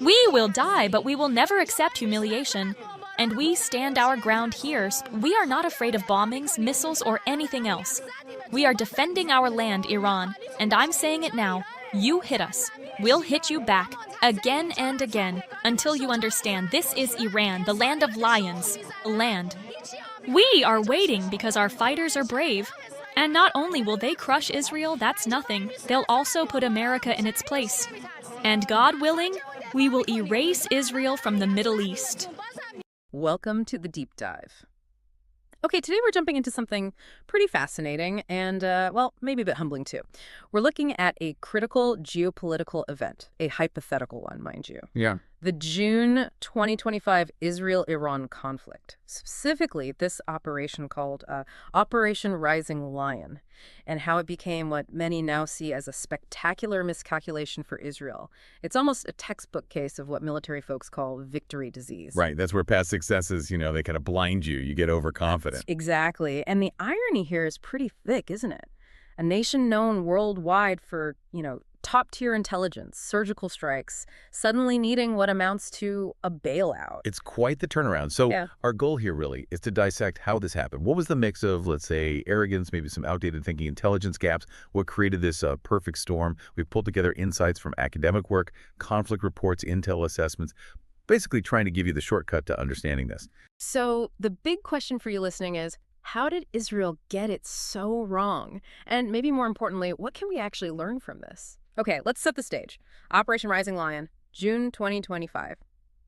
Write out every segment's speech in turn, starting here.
We will die, but we will never accept humiliation. And we stand our ground here. We are not afraid of bombings, missiles, or anything else. We are defending our land, Iran, and I'm saying it now. You hit us. We'll hit you back, again and again, until you understand this is Iran, the land of lions, land. We are waiting because our fighters are brave. And not only will they crush Israel, that's nothing, they'll also put America in its place. And God willing, we will erase Israel from the Middle East. Welcome to the Deep Dive. Okay, today we're jumping into something pretty fascinating and, well, maybe a bit humbling too. We're looking at a critical geopolitical event, a hypothetical one, mind you. Yeah. The June 2025 Israel-Iran conflict, specifically this operation called Operation Rising Lion, and how it became what many now see as a spectacular miscalculation for Israel. It's almost a textbook case of what military folks call victory disease. Right. That's where past successes, they kind of blind you. You get overconfident. Exactly. And the irony here is pretty thick, isn't it? A nation known worldwide for, top-tier intelligence, surgical strikes, suddenly needing what amounts to a bailout. It's quite the turnaround. So Our goal here really is to dissect how this happened. What was the mix of, let's say, arrogance, maybe some outdated thinking, intelligence gaps? What created this perfect storm? We've pulled together insights from academic work, conflict reports, intel assessments, basically trying to give you the shortcut to understanding this. So the big question for you listening is, how did Israel get it so wrong? And maybe more importantly, what can we actually learn from this? Okay, let's set the stage. Operation Rising Lion, June 2025.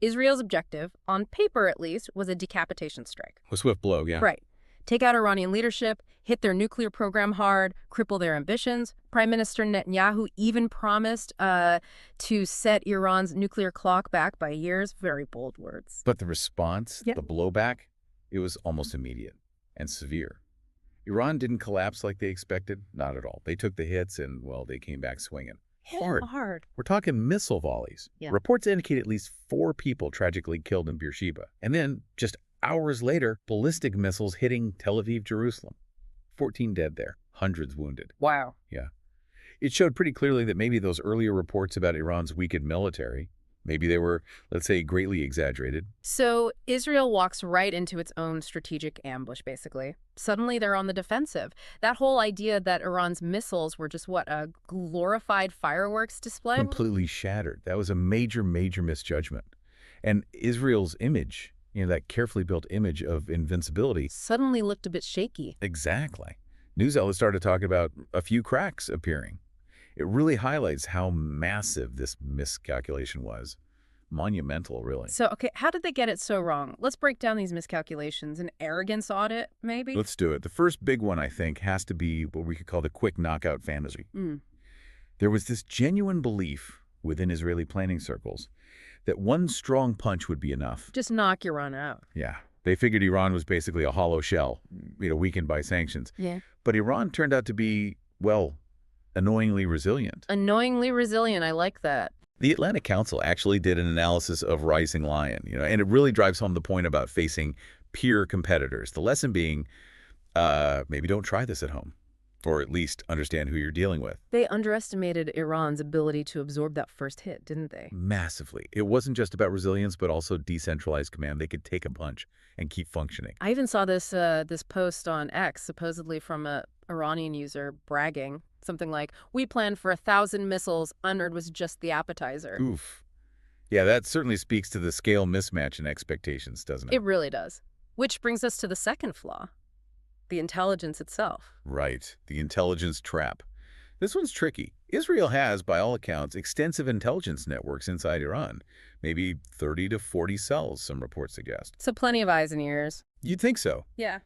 Israel's objective, on paper at least, was a decapitation strike. A swift blow, yeah. Right. Take out Iranian leadership, hit their nuclear program hard, cripple their ambitions. Prime Minister Netanyahu even promised to set Iran's nuclear clock back by years. Very bold words. But the response, the blowback, it was almost immediate and severe. Iran didn't collapse like they expected. Not at all. They took the hits and, well, they came back swinging. Hard. We're talking missile volleys. Yeah. Reports indicate at least 4 people tragically killed in Beersheba. And then, just hours later, ballistic missiles hitting Tel Aviv, Jerusalem. 14 dead there, hundreds wounded. Wow. Yeah. It showed pretty clearly that maybe those earlier reports about Iran's weakened military, maybe they were, let's say, greatly exaggerated. So Israel walks right into its own strategic ambush, basically. Suddenly they're on the defensive. That whole idea that Iran's missiles were just, a glorified fireworks display? Completely shattered. That was a major, major misjudgment. And Israel's image, that carefully built image of invincibility, suddenly looked a bit shaky. Exactly. News outlets started talking about a few cracks appearing. It really highlights how massive this miscalculation was. Monumental, really. So, okay, how did they get it so wrong? Let's break down these miscalculations. An arrogance audit, maybe? Let's do it. The first big one, I think, has to be what we could call the quick knockout fantasy. There was this genuine belief within Israeli planning circles that one strong punch would be enough. Just knock Iran out. Yeah. They figured Iran was basically a hollow shell, weakened by sanctions. Yeah. But Iran turned out to be, annoyingly resilient. Annoyingly resilient, I like that. The Atlantic Council actually did an analysis of Rising Lion, and it really drives home the point about facing peer competitors. The lesson being, maybe don't try this at home, or at least understand who you're dealing with. They underestimated Iran's ability to absorb that first hit, didn't they? Massively. It wasn't just about resilience, but also decentralized command. They could take a punch and keep functioning. I even saw this post on X, supposedly from a Iranian user bragging. Something like, we planned for 1,000 missiles, UNRWA was just the appetizer. Oof. Yeah, that certainly speaks to the scale mismatch in expectations, doesn't it? It really does. Which brings us to the second flaw, the intelligence itself. Right, the intelligence trap. This one's tricky. Israel has, by all accounts, extensive intelligence networks inside Iran. Maybe 30 to 40 cells, some reports suggest. So plenty of eyes and ears. You'd think so. Yeah.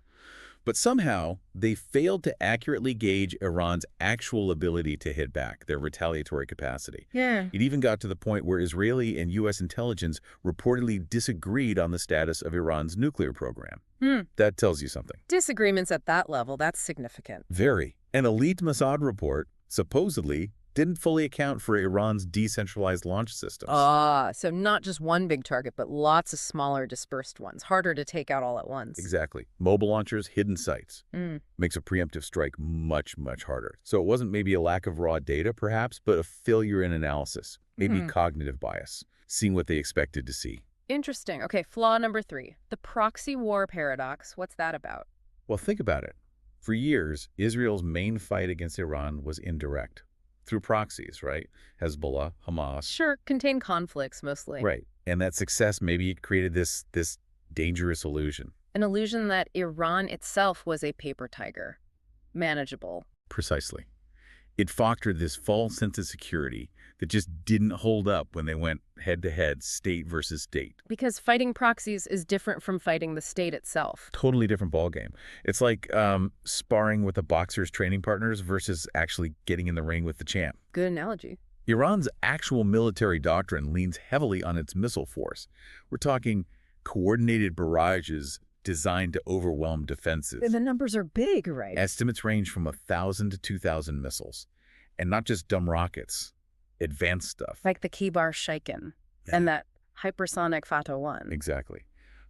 But somehow, they failed to accurately gauge Iran's actual ability to hit back, their retaliatory capacity. Yeah. It even got to the point where Israeli and U.S. intelligence reportedly disagreed on the status of Iran's nuclear program. That tells you something. Disagreements at that level, that's significant. Very. An elite Mossad report, supposedly, didn't fully account for Iran's decentralized launch systems. So not just one big target, but lots of smaller dispersed ones. Harder to take out all at once. Exactly. Mobile launchers, hidden sites. Makes a preemptive strike much, much harder. So it wasn't maybe a lack of raw data, perhaps, but a failure in analysis. Maybe cognitive bias. seeing what they expected to see. Interesting. Okay, flaw number 3. The proxy war paradox. What's that about? Well, think about it. For years, Israel's main fight against Iran was indirect, through proxies, right? Hezbollah, Hamas. Sure, contain conflicts mostly. Right. And that success maybe created this dangerous illusion. An illusion that Iran itself was a paper tiger. Manageable. Precisely. It fostered this false sense of security that just didn't hold up when they went head-to-head, state versus state. Because fighting proxies is different from fighting the state itself. Totally different ballgame. It's like sparring with a boxer's training partners versus actually getting in the ring with the champ. Good analogy. Iran's actual military doctrine leans heavily on its missile force. We're talking coordinated barrages designed to overwhelm defenses. The numbers are big, right? Estimates range from 1,000 to 2,000 missiles. And not just dumb rockets, advanced stuff. Like the Kibar Shaiken and that hypersonic Fatah 1. Exactly.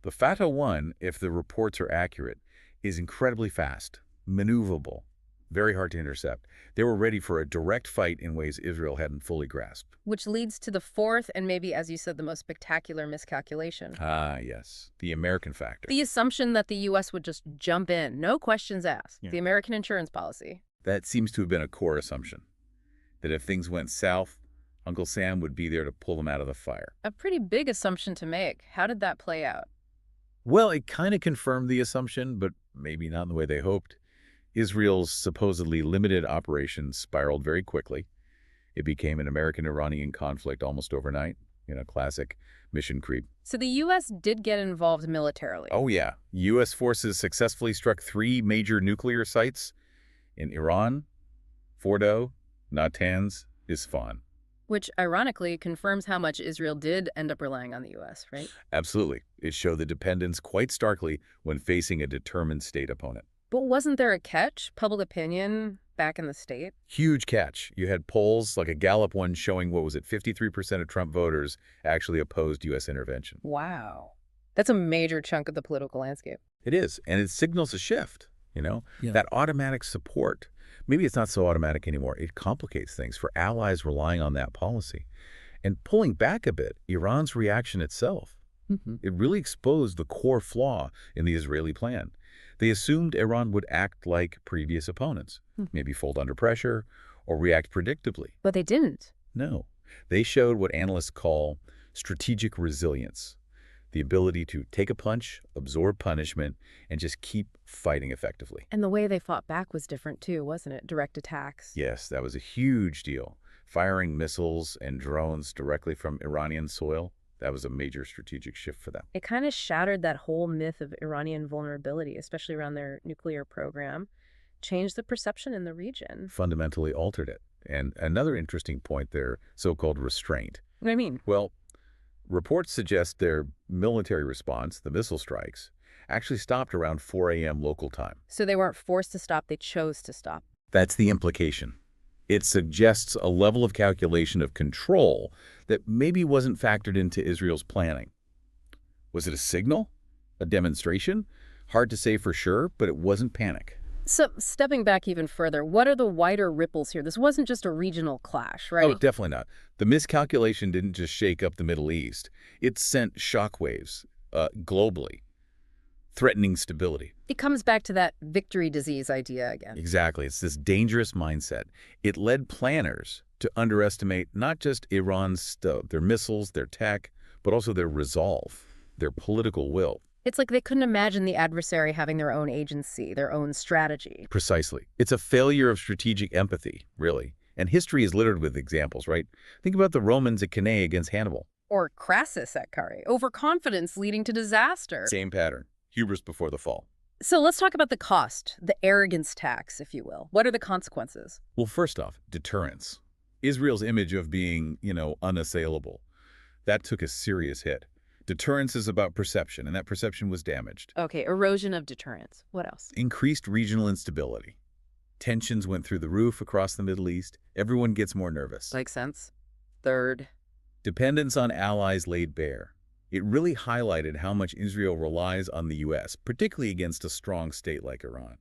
The Fatah 1, if the reports are accurate, is incredibly fast, maneuverable, very hard to intercept. They were ready for a direct fight in ways Israel hadn't fully grasped. Which leads to the fourth and maybe, as you said, the most spectacular miscalculation. Ah, yes. The American factor. The assumption that the U.S. would just jump in, no questions asked. Yeah. The American insurance policy. That seems to have been a core assumption, that if things went south, Uncle Sam would be there to pull them out of the fire. A pretty big assumption to make. How did that play out? Well, it kind of confirmed the assumption, but maybe not in the way they hoped. Israel's supposedly limited operations spiraled very quickly. It became an American-Iranian conflict almost overnight, classic mission creep. So the U.S. did get involved militarily. Oh, yeah. U.S. forces successfully struck 3 major nuclear sites in Iran, Fordo, Natanz, Isfahan. Which, ironically, confirms how much Israel did end up relying on the U.S., right? Absolutely. It showed the dependence quite starkly when facing a determined state opponent. But wasn't there a catch? Public opinion back in the state? Huge catch. You had polls, like a Gallup one, showing, 53% of Trump voters actually opposed U.S. intervention. Wow. That's a major chunk of the political landscape. It is, and it signals a shift, That automatic support. Maybe it's not so automatic anymore. It complicates things for allies relying on that policy. And pulling back a bit, Iran's reaction itself, it really exposed the core flaw in the Israeli plan. They assumed Iran would act like previous opponents, maybe fold under pressure or react predictably. But they didn't. No. They showed what analysts call strategic resilience, the ability to take a punch, absorb punishment, and just keep fighting effectively. And the way they fought back was different too, wasn't it? Direct attacks. Yes, that was a huge deal. Firing missiles and drones directly from Iranian soil. That was a major strategic shift for them. It kind of shattered that whole myth of Iranian vulnerability, especially around their nuclear program, changed the perception in the region. Fundamentally altered it. And another interesting point, their so-called restraint. What do I mean? Well, reports suggest their military response, the missile strikes, actually stopped around 4 a.m. local time. So they weren't forced to stop, they chose to stop. That's the implication. It suggests a level of calculation of control that maybe wasn't factored into Israel's planning. Was it a signal? A demonstration? Hard to say for sure, but it wasn't panic. So stepping back even further, what are the wider ripples here? This wasn't just a regional clash, right? Oh, definitely not. The miscalculation didn't just shake up the Middle East. It sent shockwaves globally, threatening stability. It comes back to that victory disease idea again. Exactly. It's this dangerous mindset. It led planners to underestimate not just Iran's their missiles, their tech, but also their resolve, their political will. It's like they couldn't imagine the adversary having their own agency, their own strategy. Precisely. It's a failure of strategic empathy, really. And history is littered with examples, right? Think about the Romans at Cannae against Hannibal. Or Crassus at Carrhae. Overconfidence leading to disaster. Same pattern. Hubris before the fall. So let's talk about the cost, the arrogance tax, if you will. What are the consequences? Well, first off, deterrence. Israel's image of being, unassailable. That took a serious hit. Deterrence is about perception, and that perception was damaged. Okay, erosion of deterrence. What else? Increased regional instability. Tensions went through the roof across the Middle East. Everyone gets more nervous. Makes sense. Third. Dependence on allies laid bare. It really highlighted how much Israel relies on the U.S., particularly against a strong state like Iran.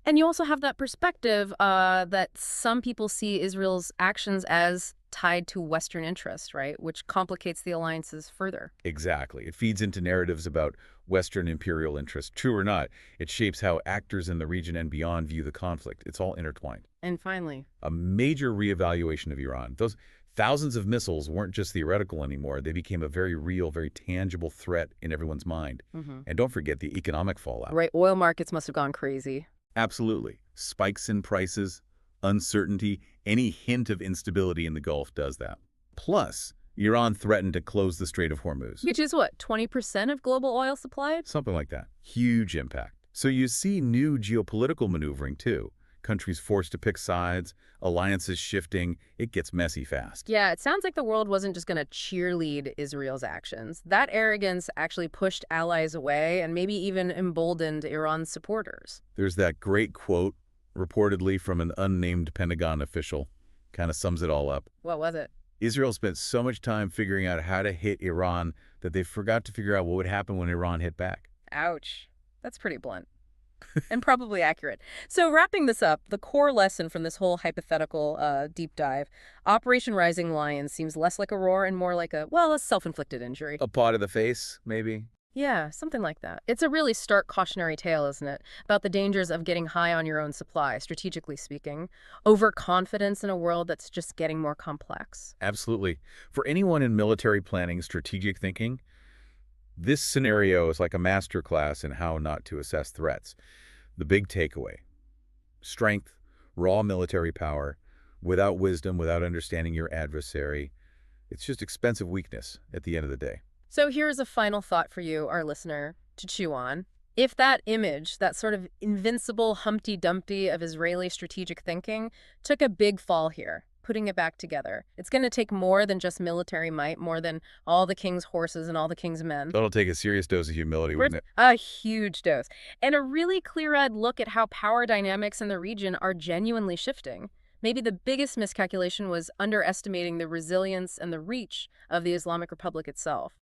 And you also have that perspective that some people see Israel's actions as tied to Western interests, right? Which complicates the alliances further. Exactly. It feeds into narratives about Western imperial interests. True or not, it shapes how actors in the region and beyond view the conflict. It's all intertwined. And finally, A major reevaluation of Iran. Those thousands of missiles weren't just theoretical anymore. They became a very real, very tangible threat in everyone's mind. And don't forget the economic fallout. right, oil markets must have gone crazy. Absolutely. Spikes in prices, uncertainty, any hint of instability in the Gulf does that. Plus, Iran threatened to close the Strait of Hormuz. Which is what, 20% of global oil supply? Something like that. Huge impact. So you see new geopolitical maneuvering, too. Countries forced to pick sides, alliances shifting. It gets messy fast. Yeah, it sounds like the world wasn't just going to cheerlead Israel's actions. That arrogance actually pushed allies away and maybe even emboldened Iran's supporters. There's that great quote, reportedly from an unnamed Pentagon official. Kind of sums it all up. What was it? Israel spent so much time figuring out how to hit Iran that they forgot to figure out what would happen when Iran hit back. Ouch. That's pretty blunt. And probably accurate. So wrapping this up, the core lesson from this whole hypothetical deep dive, Operation Rising Lion seems less like a roar and more like a self-inflicted injury. A paw to the face, maybe? Yeah, something like that. It's a really stark cautionary tale, isn't it? About the dangers of getting high on your own supply, strategically speaking. Overconfidence in a world that's just getting more complex. Absolutely. For anyone in military planning, strategic thinking, this scenario is like a masterclass in how not to assess threats. The big takeaway: strength, raw military power, without wisdom, without understanding your adversary. It's just expensive weakness at the end of the day. So here's a final thought for you, our listener, to chew on. If that image, that sort of invincible Humpty Dumpty of Israeli strategic thinking, took a big fall here, putting it back together, it's going to take more than just military might, more than all the king's horses and all the king's men. That'll take a serious dose of humility, wouldn't it? A huge dose. And a really clear-eyed look at how power dynamics in the region are genuinely shifting. Maybe the biggest miscalculation was underestimating the resilience and the reach of the Islamic Republic itself.